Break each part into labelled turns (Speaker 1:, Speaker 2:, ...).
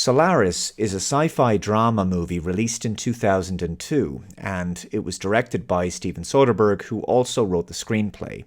Speaker 1: Solaris is a sci-fi drama movie released in 2002, and it was directed by Steven Soderbergh, who also wrote the screenplay.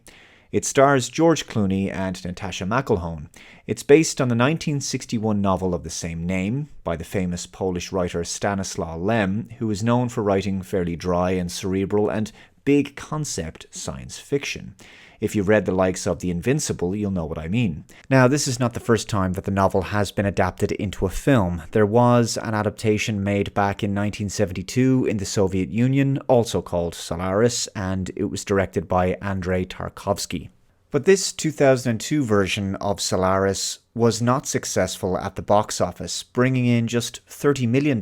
Speaker 1: It stars George Clooney and Natasha McElhone. It's based on the 1961 novel of the same name by the famous Polish writer Stanislaw Lem, who is known for writing fairly dry and cerebral and big concept science fiction. If you've read the likes of The Invincible, you'll know what I mean. Now, this is not the first time that the novel has been adapted into a film. There was an adaptation made back in 1972 in the Soviet Union, also called Solaris, and it was directed by Andrei Tarkovsky. But this 2002 version of Solaris was not successful at the box office, bringing in just $30 million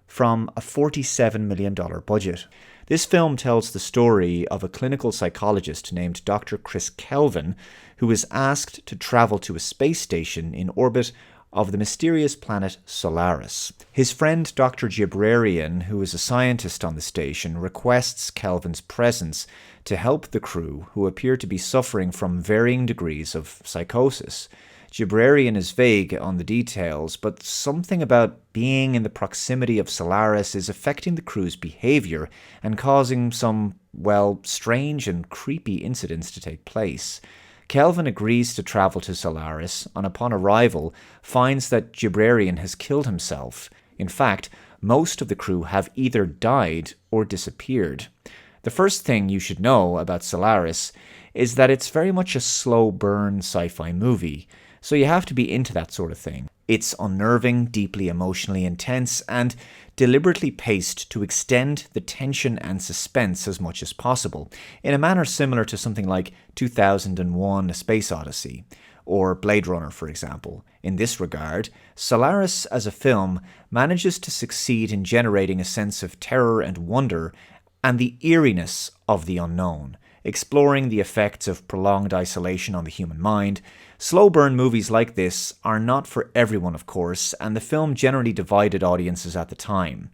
Speaker 1: from a $47 million budget. This film tells the story of a clinical psychologist named Dr. Chris Kelvin, who is asked to travel to a space station in orbit of the mysterious planet Solaris. His friend Dr. Jibrarian, who is a scientist on the station, requests Kelvin's presence to help the crew, who appear to be suffering from varying degrees of psychosis. Jibrarian is vague on the details, but something about being in the proximity of Solaris is affecting the crew's behavior and causing some, strange and creepy incidents to take place. Kelvin agrees to travel to Solaris and upon arrival finds that Jibrarian has killed himself. In fact, most of the crew have either died or disappeared. The first thing you should know about Solaris is that it's very much a slow burn sci-fi movie. So you have to be into that sort of thing. It's unnerving, deeply emotionally intense, and deliberately paced to extend the tension and suspense as much as possible, in a manner similar to something like 2001: A Space Odyssey, or Blade Runner, for example. In this regard, Solaris as a film manages to succeed in generating a sense of terror and wonder, and the eeriness of the unknown, exploring the effects of prolonged isolation on the human mind. Slow burn movies like this are not for everyone, of course, and the film generally divided audiences at the time.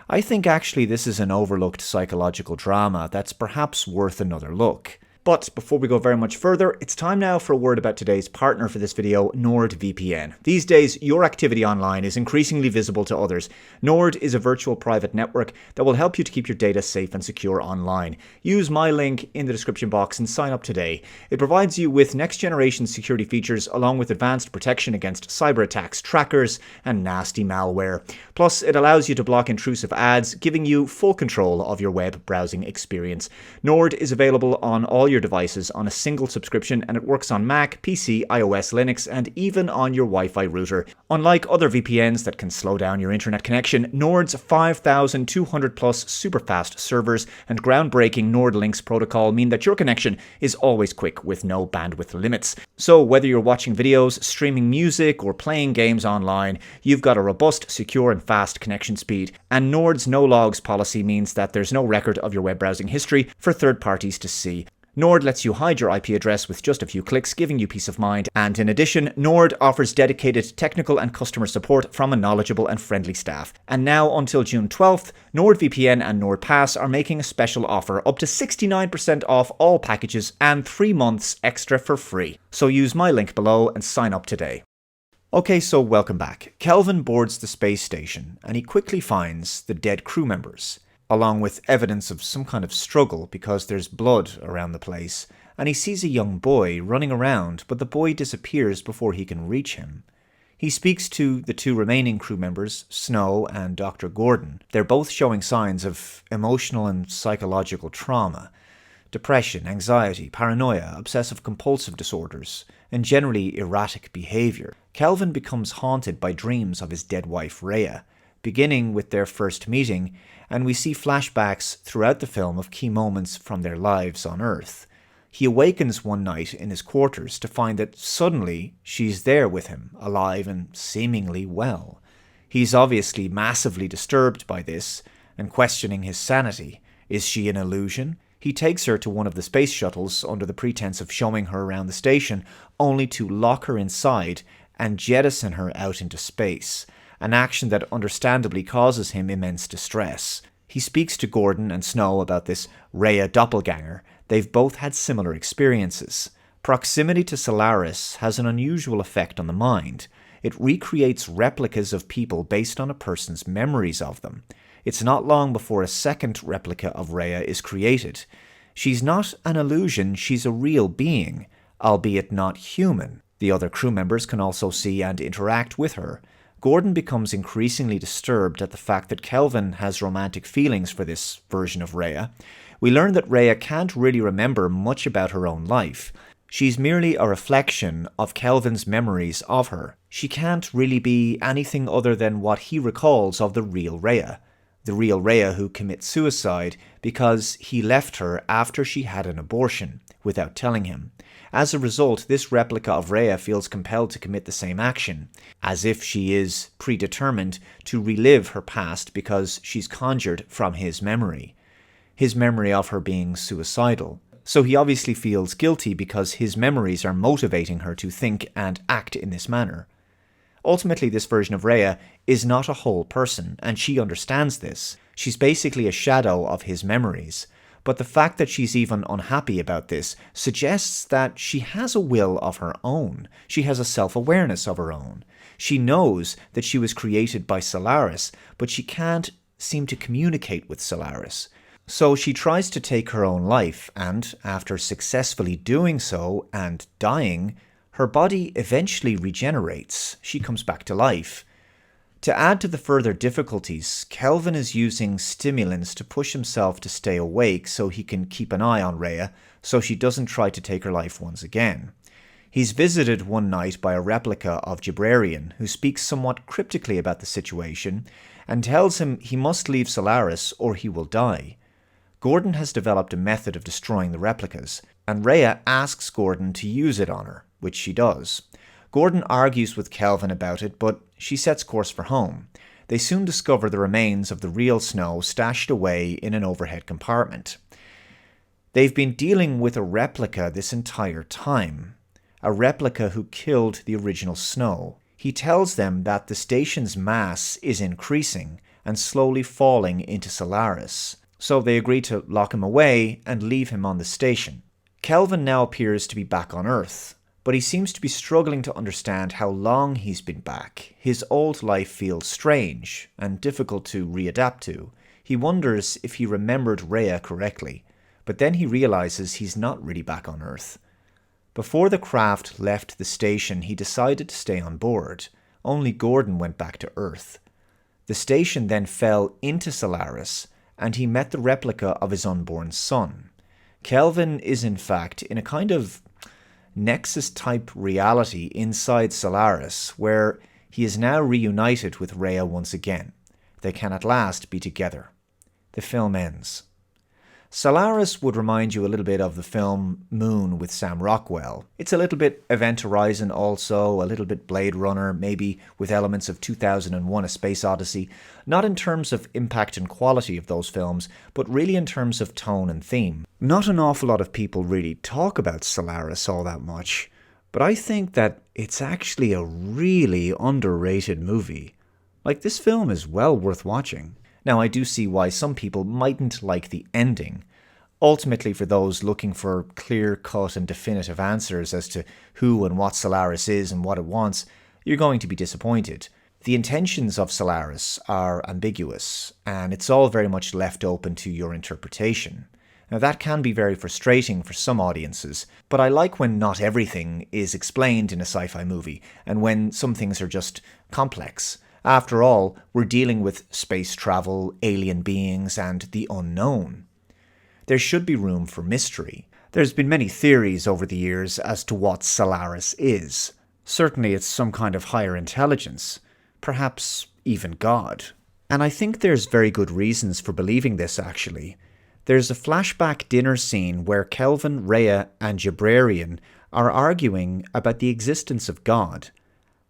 Speaker 1: I think actually this is an overlooked psychological drama that's perhaps worth another look. But before we go very much further, it's time now for a word about today's partner for this video, NordVPN. These days, your activity online is increasingly visible to others. Nord is a virtual private network that will help you to keep your data safe and secure online. Use my link in the description box and sign up today. It provides you with next-generation security features along with advanced protection against cyber attacks, trackers, and nasty malware. Plus, it allows you to block intrusive ads, giving you full control of your web browsing experience. Nord is available on all your devices on a single subscription, and it works on Mac, PC, iOS, Linux, and even on your Wi-Fi router. Unlike other VPNs that can slow down your internet connection, Nord's 5,200 plus super fast servers and groundbreaking Nord Links protocol mean that your connection is always quick with no bandwidth limits. So whether you're watching videos, streaming music, or playing games online, you've got a robust, secure, and fast connection speed. And Nord's no logs policy means that there's no record of your web browsing history for third parties to see. Nord lets you hide your IP address with just a few clicks, giving you peace of mind. And in addition, Nord offers dedicated technical and customer support from a knowledgeable and friendly staff. And now until June 12th, NordVPN and NordPass are making a special offer up to 69% off all packages and 3 months extra for free. So use my link below and sign up today. Okay, so welcome back. Kelvin boards the space station and he quickly finds the dead crew members, along with evidence of some kind of struggle because there's blood around the place, and he sees a young boy running around, but the boy disappears before he can reach him. He speaks to the 2 remaining crew members, Snow and Dr. Gordon. They're both showing signs of emotional and psychological trauma, depression, anxiety, paranoia, obsessive-compulsive disorders, and generally erratic behavior. Kelvin becomes haunted by dreams of his dead wife, Rhea, beginning with their first meeting, and we see flashbacks throughout the film of key moments from their lives on Earth. He awakens one night in his quarters to find that suddenly she's there with him, alive and seemingly well. He's obviously massively disturbed by this and questioning his sanity. Is she an illusion? He takes her to one of the space shuttles under the pretense of showing her around the station, only to lock her inside and jettison her out into space, an action that understandably causes him immense distress. He speaks to Gordon and Snow about this Rhea doppelganger. They've both had similar experiences. Proximity to Solaris has an unusual effect on the mind. It recreates replicas of people based on a person's memories of them. It's not long before a second replica of Rhea is created. She's not an illusion, she's a real being, albeit not human. The other crew members can also see and interact with her. Gordon becomes increasingly disturbed at the fact that Kelvin has romantic feelings for this version of Rhea. We learn that Rhea can't really remember much about her own life. She's merely a reflection of Kelvin's memories of her. She can't really be anything other than what he recalls of the real Rhea. The real Rhea who commits suicide because he left her after she had an abortion, without telling him. As a result, this replica of Rhea feels compelled to commit the same action, as if she is predetermined to relive her past because she's conjured from his memory of her being suicidal. So he obviously feels guilty because his memories are motivating her to think and act in this manner. Ultimately, this version of Rhea is not a whole person, and she understands this. She's basically a shadow of his memories. But the fact that she's even unhappy about this suggests that she has a will of her own. She has a self-awareness of her own. She knows that she was created by Solaris, but she can't seem to communicate with Solaris. So she tries to take her own life, and after successfully doing so and dying, her body eventually regenerates. She comes back to life. To add to the further difficulties, Kelvin is using stimulants to push himself to stay awake so he can keep an eye on Rhea so she doesn't try to take her life once again. He's visited one night by a replica of Jabrarian who speaks somewhat cryptically about the situation and tells him he must leave Solaris or he will die. Gordon has developed a method of destroying the replicas, and Rhea asks Gordon to use it on her, which she does. Gordon argues with Kelvin about it, but she sets course for home. They soon discover the remains of the real Snow stashed away in an overhead compartment. They've been dealing with a replica this entire time. A replica who killed the original Snow. He tells them that the station's mass is increasing and slowly falling into Solaris. So they agree to lock him away and leave him on the station. Kelvin now appears to be back on Earth, but he seems to be struggling to understand how long he's been back. His old life feels strange and difficult to readapt to. He wonders if he remembered Rhea correctly, but then he realizes he's not really back on Earth. Before the craft left the station, he decided to stay on board. Only Gordon went back to Earth. The station then fell into Solaris, and he met the replica of his unborn son. Kelvin is in fact in a kind of Nexus-type reality inside Solaris, where he is now reunited with Rhea once again. They can at last be together. The film ends. Solaris would remind you a little bit of the film Moon with Sam Rockwell. It's a little bit Event Horizon also, a little bit Blade Runner, maybe with elements of 2001: A Space Odyssey. Not in terms of impact and quality of those films, but really in terms of tone and theme. Not an awful lot of people really talk about Solaris all that much, but I think that it's actually a really underrated movie. Like, this film is well worth watching. Now, I do see why some people mightn't like the ending. Ultimately, for those looking for clear-cut and definitive answers as to who and what Solaris is and what it wants, you're going to be disappointed. The intentions of Solaris are ambiguous, and it's all very much left open to your interpretation. Now, that can be very frustrating for some audiences, but I like when not everything is explained in a sci-fi movie, and when some things are just complex. After all, we're dealing with space travel, alien beings, and the unknown. There should be room for mystery. There's been many theories over the years as to what Solaris is. Certainly it's some kind of higher intelligence, perhaps even God. And I think there's very good reasons for believing this, actually. There's a flashback dinner scene where Kelvin, Rhea, and Jabrarian are arguing about the existence of God.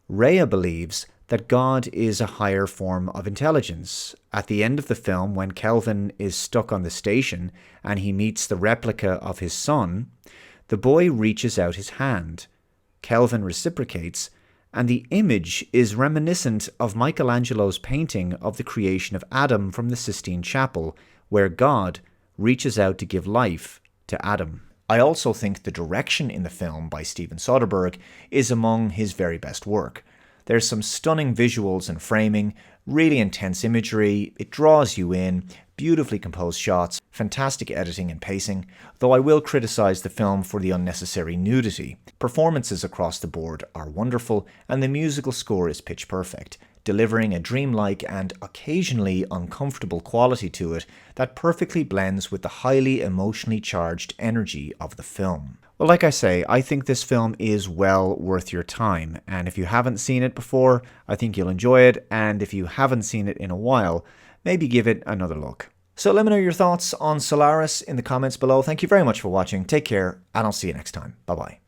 Speaker 1: Rhea believes that God is a higher form of intelligence. At the end of the film, when Kelvin is stuck on the station and he meets the replica of his son, the boy reaches out his hand. Kelvin reciprocates, and the image is reminiscent of Michelangelo's painting of the creation of Adam from the Sistine Chapel, where God reaches out to give life to Adam. I also think the direction in the film by Steven Soderbergh is among his very best work. There's some stunning visuals and framing, really intense imagery, it draws you in, beautifully composed shots, fantastic editing and pacing, though I will criticise the film for the unnecessary nudity. Performances across the board are wonderful, and the musical score is pitch perfect, delivering a dreamlike and occasionally uncomfortable quality to it that perfectly blends with the highly emotionally charged energy of the film. Well, like I say, I think this film is well worth your time, and if you haven't seen it before, I think you'll enjoy it, and if you haven't seen it in a while, maybe give it another look. So let me know your thoughts on Solaris in the comments below. Thank you very much for watching, take care, and I'll see you next time. Bye bye.